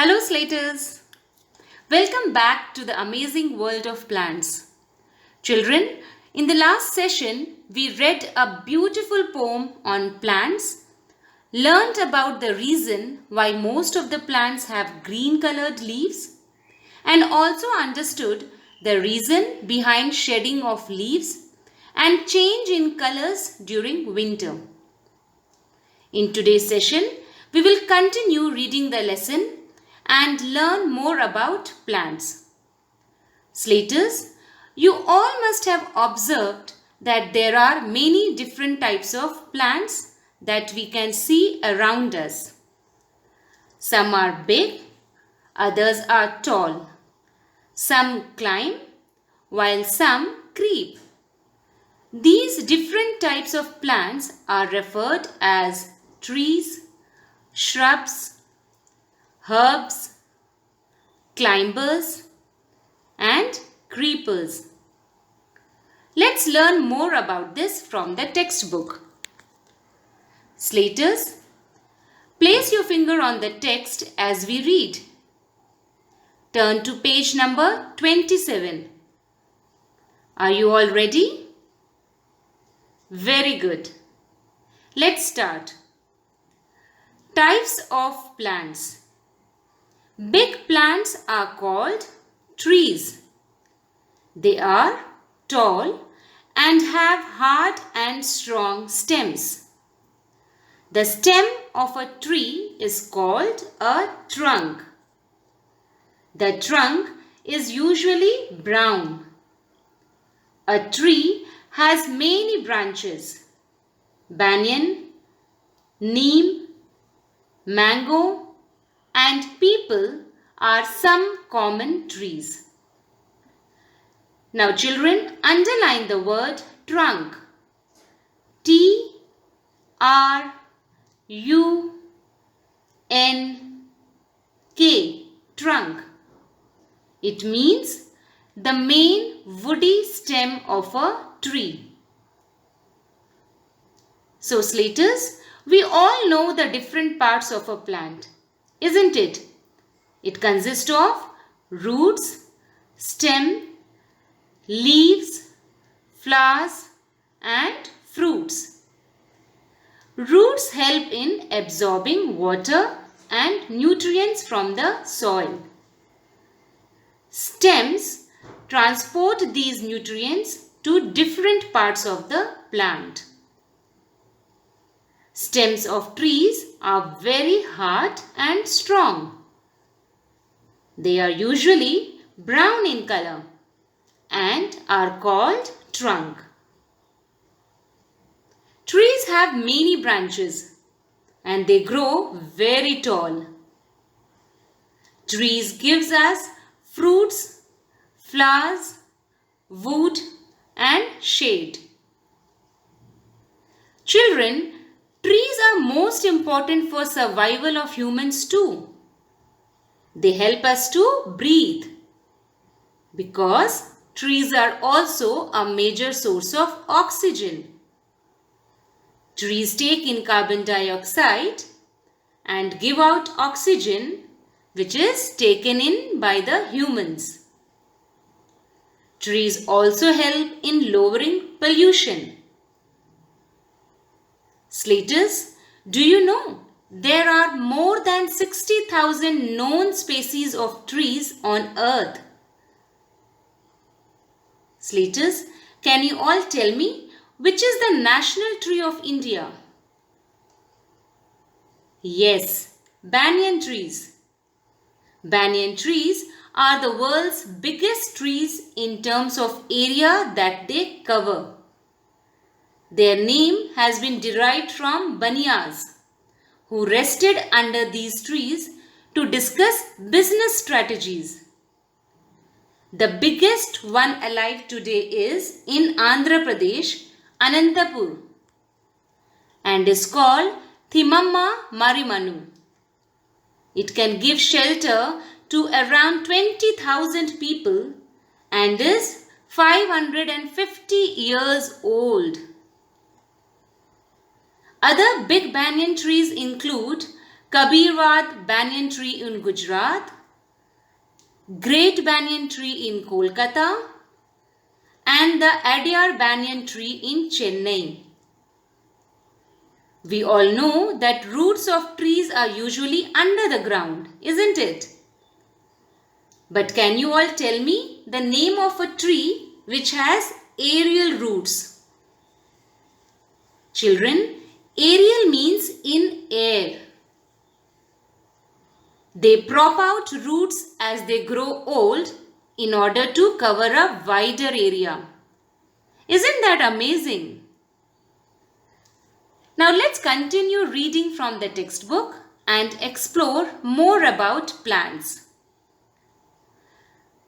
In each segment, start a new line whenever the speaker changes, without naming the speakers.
Hello Slaters! Welcome back to the amazing world of plants. Children, in the last session, we read a beautiful poem on plants, learned about the reason why most of the plants have green colored leaves, and also understood the reason behind shedding of leaves and change in colors during winter. In today's session, we will continue reading the lesson and learn more about plants. Slaters, you all must have observed that there are many different types of plants that we can see around us. Some are big, others are tall. Some climb, while some creep. These different types of plants are referred as trees, shrubs, herbs, climbers, and creepers. Let's learn more about this from the textbook. Slaters, place your finger on the text as we read. Turn to page number 27. Are you all ready? Very good. Let's start. Types of plants. Big plants are called trees. They are tall and have hard and strong stems. The stem of a tree is called a trunk. The trunk is usually brown. A tree has many branches. Banyan, neem, mango, and peepal are some common trees. Now children, underline the word trunk. T-R-U-N-K, trunk. It means the main woody stem of a tree. So Slaters, we all know the different parts of a plant, isn't it? It consists of roots, stem, leaves, flowers, and fruits. Roots help in absorbing water and nutrients from the soil. Stems transport these nutrients to different parts of the plant. Stems of trees are very hard and strong. They are usually brown in color and are called trunk. Trees have many branches and they grow very tall. Trees gives us fruits, flowers, wood, and shade. Children, trees are most important for survival of humans too. They help us to breathe because trees are also a major source of oxygen. Trees take in carbon dioxide and give out oxygen, which is taken in by the humans. Trees also help in lowering pollution. Slaters, do you know there are more than 60,000 known species of trees on earth? Slaters, can you all tell me which is the national tree of India? Yes, banyan trees. Banyan trees are the world's biggest trees in terms of area that they cover. Their name has been derived from Banias, who rested under these trees to discuss business strategies. The biggest one alive today is in Andhra Pradesh, Anantapur, and is called Thimamma Marimanu. It can give shelter to around 20,000 people and is 550 years old. Other big banyan trees include Kabirwad banyan tree in Gujarat, Great Banyan Tree in Kolkata, and the Adyar Banyan Tree in Chennai. We all know that roots of trees are usually under the ground, isn't it? But can you all tell me the name of a tree which has aerial roots? Children, aerial means in air. They prop out roots as they grow old in order to cover a wider area. Isn't that amazing? Now let's continue reading from the textbook and explore more about plants.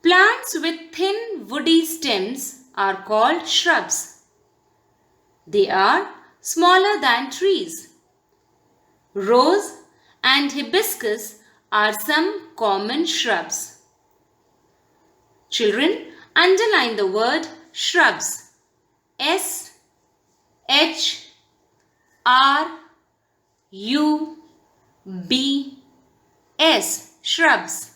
Plants with thin woody stems are called shrubs. They are smaller than trees. Rose and hibiscus are some common shrubs. Children, underline the word shrubs. S H R U B S, shrubs.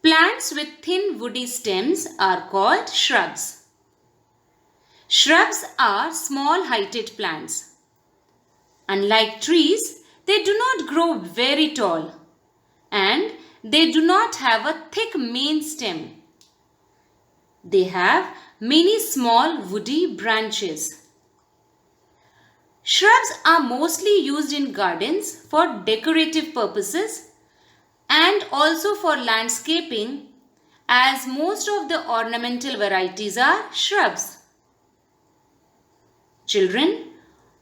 Plants with thin woody stems are called shrubs. Shrubs are small-heighted plants. Unlike trees, they do not grow very tall and they do not have a thick main stem. They have many small woody branches. Shrubs are mostly used in gardens for decorative purposes and also for landscaping, as most of the ornamental varieties are shrubs. Children,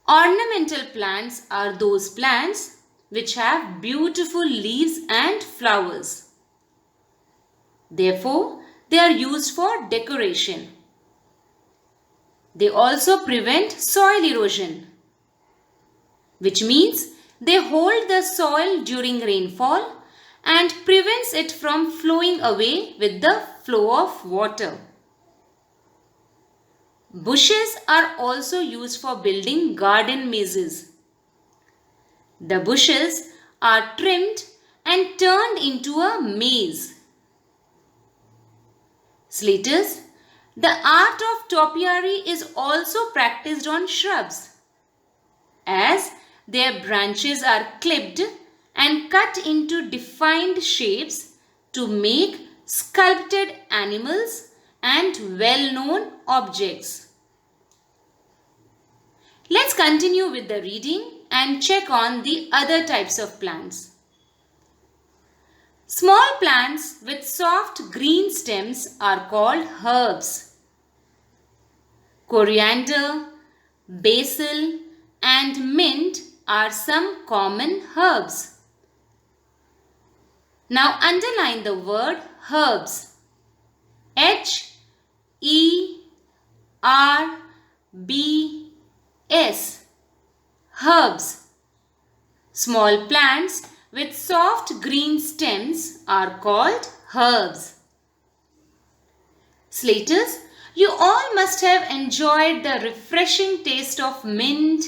ornamental plants are those plants which have beautiful leaves and flowers. Therefore, they are used for decoration. They also prevent soil erosion, which means they hold the soil during rainfall and prevents it from flowing away with the flow of water. Bushes are also used for building garden mazes. The bushes are trimmed and turned into a maze. Slaters, the art of topiary is also practiced on shrubs, as their branches are clipped and cut into defined shapes to make sculpted animals and well-known objects. Let's continue with the reading and check on the other types of plants. Small plants with soft green stems are called herbs. Coriander, basil, and mint are some common herbs. Now underline the word herbs. H-E-R-B-S. Herbs. Small plants with soft green stems are called herbs. Slaters, you all must have enjoyed the refreshing taste of mint,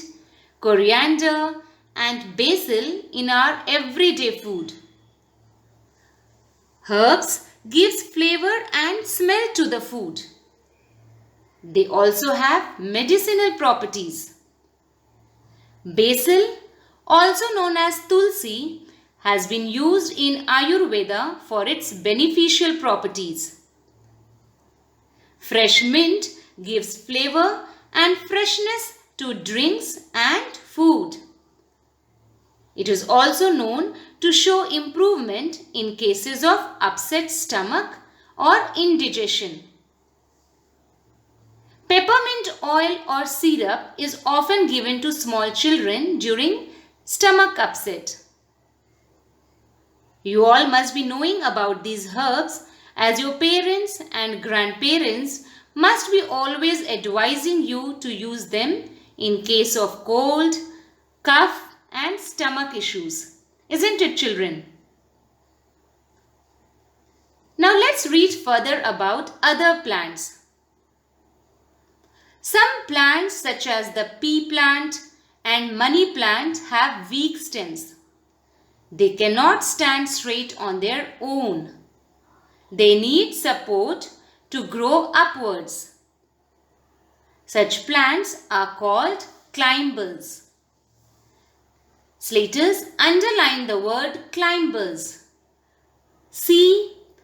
coriander, and basil in our everyday food. Herbs gives flavor and smell to the food. They also have medicinal properties. Basil, also known as tulsi, has been used in Ayurveda for its beneficial properties. Fresh mint gives flavor and freshness to drinks and food. It is also known to show improvement in cases of upset stomach or indigestion. Peppermint oil or syrup is often given to small children during stomach upset. You all must be knowing about these herbs, as your parents and grandparents must be always advising you to use them in case of cold, cough, and stomach issues. Isn't it, children? Now let's read further about other plants. Some plants such as the pea plant and money plant have weak stems. They cannot stand straight on their own. They need support to grow upwards. Such plants are called climbers. Slaters, underline the word climbers. C-L-I-M-B-E-R-S,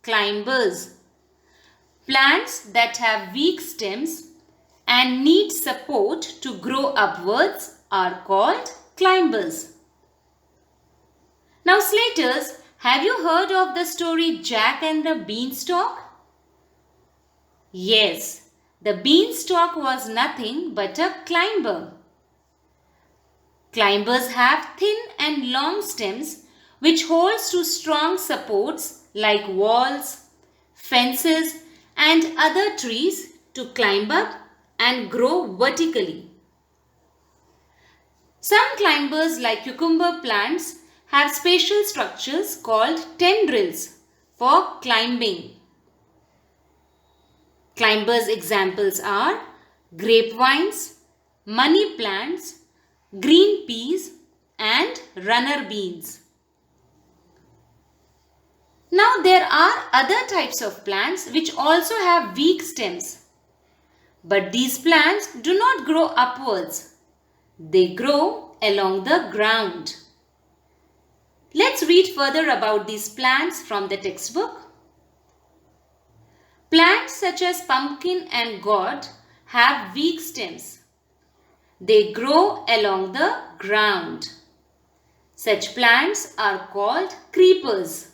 climbers. Plants that have weak stems and need support to grow upwards are called climbers. Now Slaters, have you heard of the story Jack and the Beanstalk? Yes, the beanstalk was nothing but a climber. Climbers have thin and long stems which holds to strong supports like walls, fences and other trees to climb up and grow vertically. Some climbers like cucumber plants have special structures called tendrils for climbing. Climbers' examples are grapevines, money plants, green peas and runner beans. Now there are other types of plants which also have weak stems. But these plants do not grow upwards. They grow along the ground. Let's read further about these plants from the textbook. Plants such as pumpkin and gourd have weak stems. They grow along the ground. Such plants are called creepers.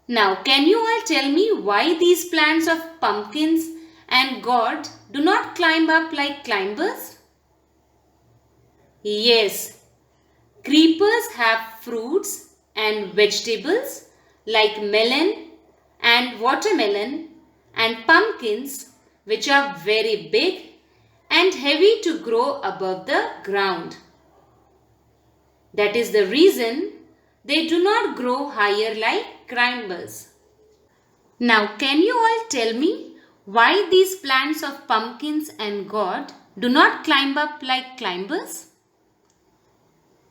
Now, can you all tell me why these plants of pumpkins and gourd do not climb up like climbers? Yes, creepers have fruits and vegetables like melon and watermelon and pumpkins which are very big and heavy to grow above the ground. That is the reason they do not grow higher like climbers. Now can you all tell me why these plants of pumpkins and gourd do not climb up like climbers?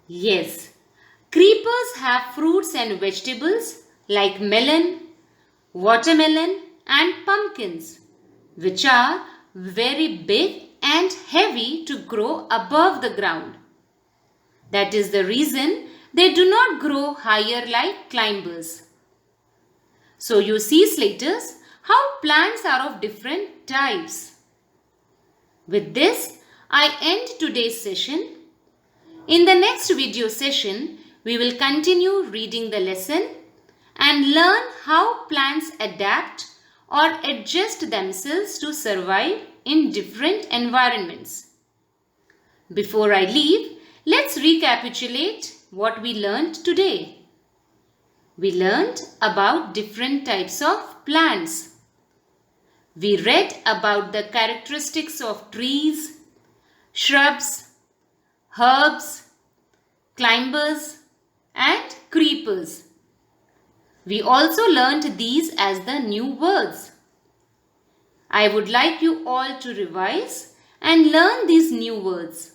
Yes, creepers have fruits and vegetables like melon, watermelon and pumpkins which are very big and heavy to grow above the ground. That is the reason they do not grow higher like climbers. So you see, Slaters, how plants are of different types. With this, I end today's session. In the next video session, we will continue reading the lesson and learn how plants adapt or adjust themselves to survive in different environments. Before I leave, let's recapitulate what we learned today. We learned about different types of plants. We read about the characteristics of trees, shrubs, herbs, climbers and creepers. We also learnt these as the new words. I would like you all to revise and learn these new words.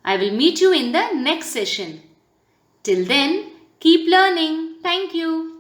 I will meet you in the next session. Till then, keep learning. Thank you.